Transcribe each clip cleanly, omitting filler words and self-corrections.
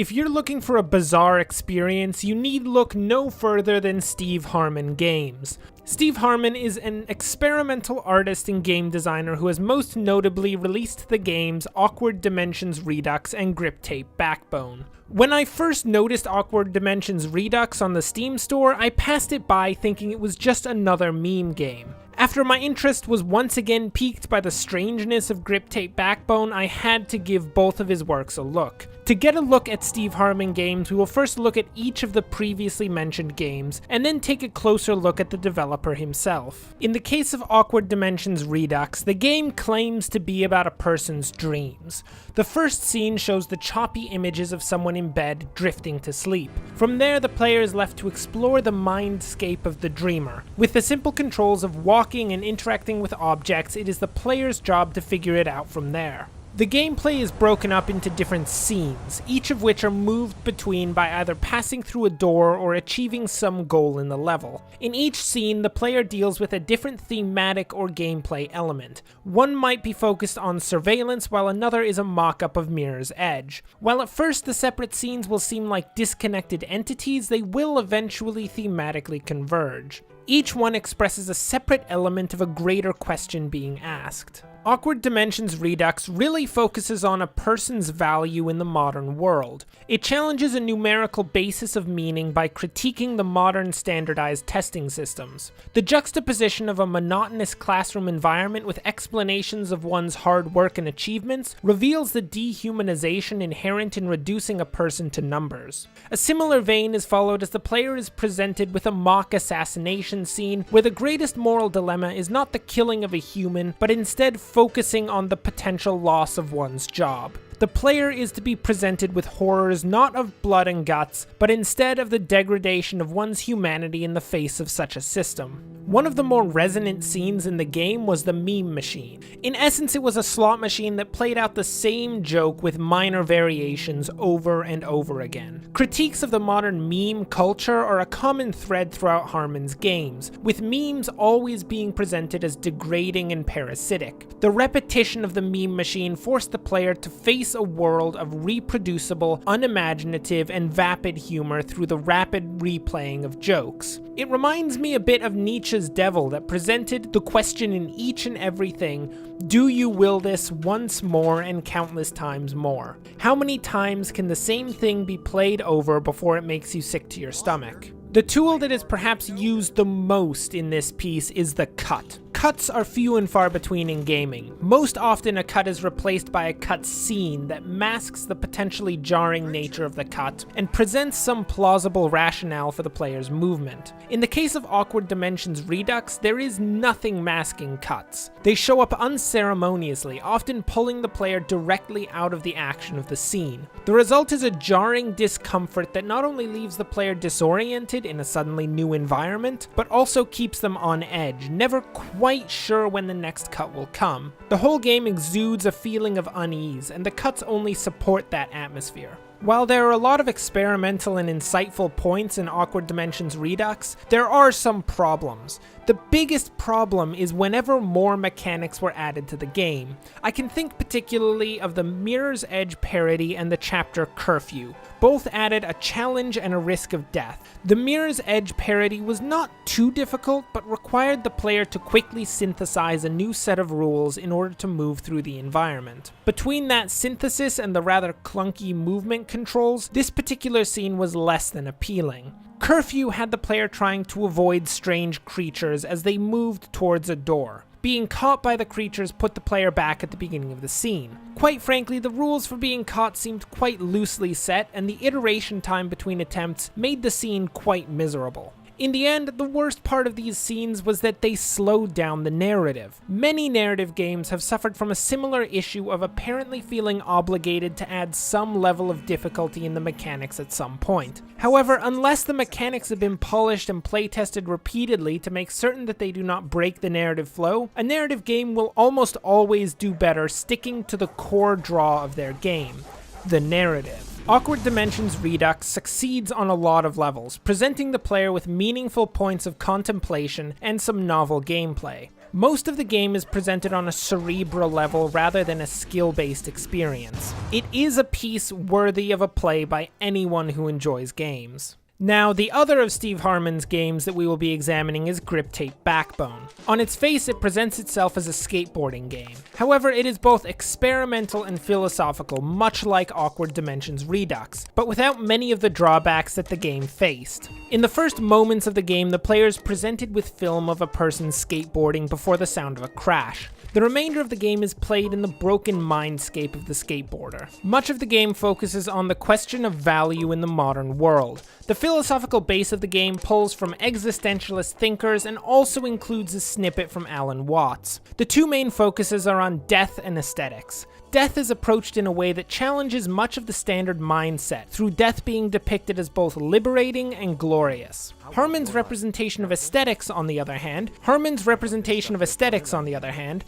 If you're looking for a bizarre experience, you need look no further than StevenHarmonGames. Steve Harmon is an experimental artist and game designer who has most notably released the games Awkward Dimensions Redux and Griptape Backbone. When I first noticed Awkward Dimensions Redux on the Steam store, I passed it by thinking it was just another meme game. After my interest was once again piqued by the strangeness of Griptape Backbone, I had to give both of his works a look. To get a look at StevenHarmonGames, we will first look at each of the previously mentioned games, and then take a closer look at the developer himself. In the case of Awkward Dimensions Redux, the game claims to be about a person's dreams. The first scene shows the choppy images of someone in bed drifting to sleep. From there, the player is left to explore the mindscape of the dreamer. With the simple controls of walking and interacting with objects, it is the player's job to figure it out from there. The gameplay is broken up into different scenes, each of which are moved between by either passing through a door or achieving some goal in the level. In each scene, the player deals with a different thematic or gameplay element. One might be focused on surveillance, while another is a mock-up of Mirror's Edge. While at first the separate scenes will seem like disconnected entities, they will eventually thematically converge. Each one expresses a separate element of a greater question being asked. Awkward Dimensions Redux really focuses on a person's value in the modern world. It challenges a numerical basis of meaning by critiquing the modern standardized testing systems. The juxtaposition of a monotonous classroom environment with explanations of one's hard work and achievements reveals the dehumanization inherent in reducing a person to numbers. A similar vein is followed as the player is presented with a mock assassination scene where the greatest moral dilemma is not the killing of a human, but instead focusing on the potential loss of one's job. The player is to be presented with horrors not of blood and guts, but instead of the degradation of one's humanity in the face of such a system. One of the more resonant scenes in the game was the meme machine. In essence, it was a slot machine that played out the same joke with minor variations over and over again. Critiques of the modern meme culture are a common thread throughout Harmon's games, with memes always being presented as degrading and parasitic. The repetition of the meme machine forced the player to face a world of reproducible, unimaginative, and vapid humor through the rapid replaying of jokes. It reminds me a bit of Nietzsche's Devil that presented the question in each and everything, do you will this once more and countless times more? How many times can the same thing be played over before it makes you sick to your stomach? The tool that is perhaps used the most in this piece is the cut. Cuts are few and far between in gaming. Most often a cut is replaced by a cut scene that masks the potentially jarring nature of the cut and presents some plausible rationale for the player's movement. In the case of Awkward Dimensions Redux, there is nothing masking cuts. They show up unceremoniously, often pulling the player directly out of the action of the scene. The result is a jarring discomfort that not only leaves the player disoriented in a suddenly new environment, but also keeps them on edge, never quite sure when the next cut will come. The whole game exudes a feeling of unease, and the cuts only support that atmosphere. While there are a lot of experimental and insightful points in Awkward Dimensions Redux, there are some problems. The biggest problem is whenever more mechanics were added to the game. I can think particularly of the Mirror's Edge parody and the chapter Curfew. Both added a challenge and a risk of death. The Mirror's Edge parody was not too difficult, but required the player to quickly synthesize a new set of rules in order to move through the environment. Between that synthesis and the rather clunky movement controls, this particular scene was less than appealing. Curfew had the player trying to avoid strange creatures as they moved towards a door. Being caught by the creatures put the player back at the beginning of the scene. Quite frankly, the rules for being caught seemed quite loosely set, and the iteration time between attempts made the scene quite miserable. In the end, the worst part of these scenes was that they slowed down the narrative. Many narrative games have suffered from a similar issue of apparently feeling obligated to add some level of difficulty in the mechanics at some point. However, unless the mechanics have been polished and playtested repeatedly to make certain that they do not break the narrative flow, a narrative game will almost always do better sticking to the core draw of their game, the narrative. Awkward Dimensions Redux succeeds on a lot of levels, presenting the player with meaningful points of contemplation and some novel gameplay. Most of the game is presented on a cerebral level rather than a skill-based experience. It is a piece worthy of a play by anyone who enjoys games. Now, the other of Steve Harmon's games that we will be examining is Griptape Backbone. On its face, it presents itself as a skateboarding game. However, it is both experimental and philosophical, much like Awkward Dimensions Redux, but without many of the drawbacks that the game faced. In the first moments of the game, the player is presented with film of a person skateboarding before the sound of a crash. The remainder of the game is played in the broken mindscape of the skateboarder. Much of the game focuses on the question of value in the modern world. The philosophical base of the game pulls from existentialist thinkers and also includes a snippet from Alan Watts. The two main focuses are on death and aesthetics. Death is approached in a way that challenges much of the standard mindset, through death being depicted as both liberating and glorious. Harmon's representation of aesthetics, on the other hand,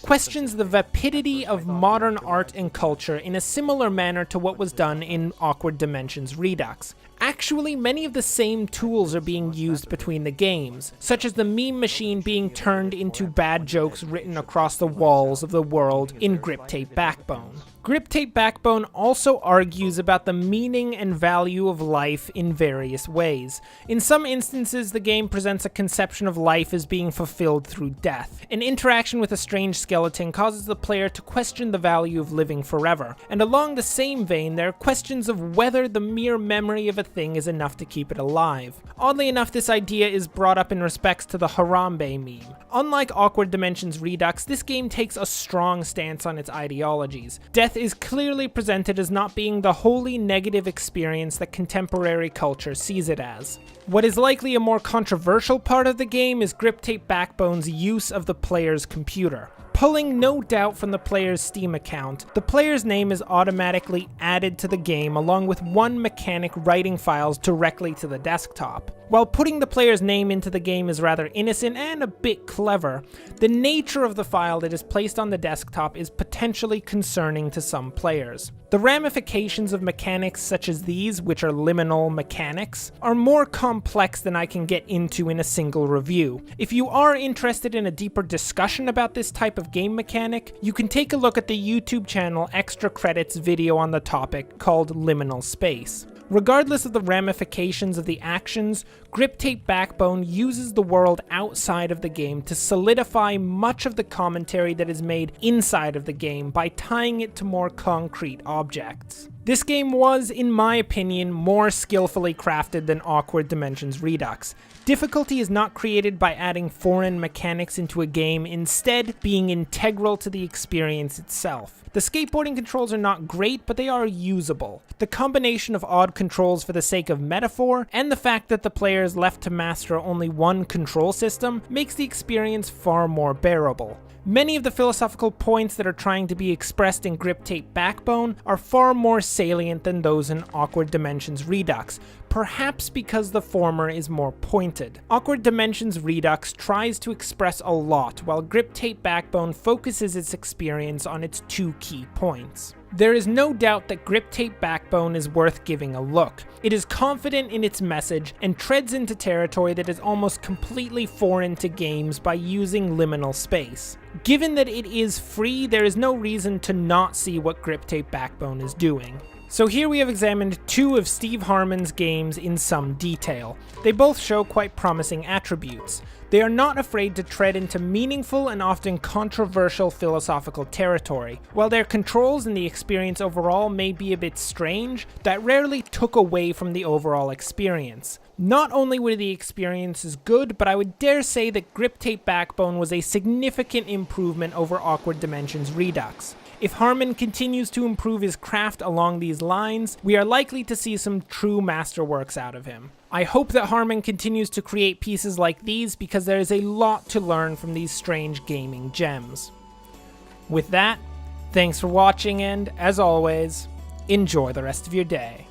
questions the vapidity of modern art and culture in a similar manner to what was done in Awkward Dimensions Redux. Actually, many of the same tools are being used between the games, such as the meme machine being turned into bad jokes written across the walls of the world in Griptape Backbone. Griptape Backbone also argues about the meaning and value of life in various ways. In some instances, the game presents a conception of life as being fulfilled through death. An interaction with a strange skeleton causes the player to question the value of living forever, and along the same vein, there are questions of whether the mere memory of a thing is enough to keep it alive. Oddly enough, this idea is brought up in respects to the Harambe meme. Unlike Awkward Dimensions Redux, this game takes a strong stance on its ideologies. Death is clearly presented as not being the wholly negative experience that contemporary culture sees it as. What is likely a more controversial part of the game is Griptape Backbone's use of the player's computer. Pulling no doubt from the player's Steam account, the player's name is automatically added to the game along with one mechanic writing files directly to the desktop. While putting the player's name into the game is rather innocent and a bit clever, the nature of the file that is placed on the desktop is potentially concerning to some players. The ramifications of mechanics such as these, which are liminal mechanics, are more complex than I can get into in a single review. If you are interested in a deeper discussion about this type of game mechanic, you can take a look at the YouTube channel Extra Credits video on the topic called Liminal Space. Regardless of the ramifications of the actions, Griptape Backbone uses the world outside of the game to solidify much of the commentary that is made inside of the game by tying it to more concrete objects. This game was, in my opinion, more skillfully crafted than Awkward Dimensions Redux. Difficulty is not created by adding foreign mechanics into a game, instead being integral to the experience itself. The skateboarding controls are not great, but they are usable. The combination of odd controls for the sake of metaphor, and the fact that the player is left to master only one control system, makes the experience far more bearable. Many of the philosophical points that are trying to be expressed in Griptape Backbone are far more salient than those in Awkward Dimensions Redux, perhaps because the former is more pointed. Awkward Dimensions Redux tries to express a lot, while Griptape Backbone focuses its experience on its two key points. There is no doubt that Griptape Backbone is worth giving a look. It is confident in its message and treads into territory that is almost completely foreign to games by using liminal space. Given that it is free, there is no reason to not see what Griptape Backbone is doing. So here we have examined two of Steve Harmon's games in some detail. They both show quite promising attributes. They are not afraid to tread into meaningful and often controversial philosophical territory. While their controls and the experience overall may be a bit strange, that rarely took away from the overall experience. Not only were the experiences good, but I would dare say that Griptape Backbone was a significant improvement over Awkward Dimensions Redux. If Harmon continues to improve his craft along these lines, we are likely to see some true masterworks out of him. I hope that Harmon continues to create pieces like these because there is a lot to learn from these strange gaming gems. With that, thanks for watching and, as always, enjoy the rest of your day.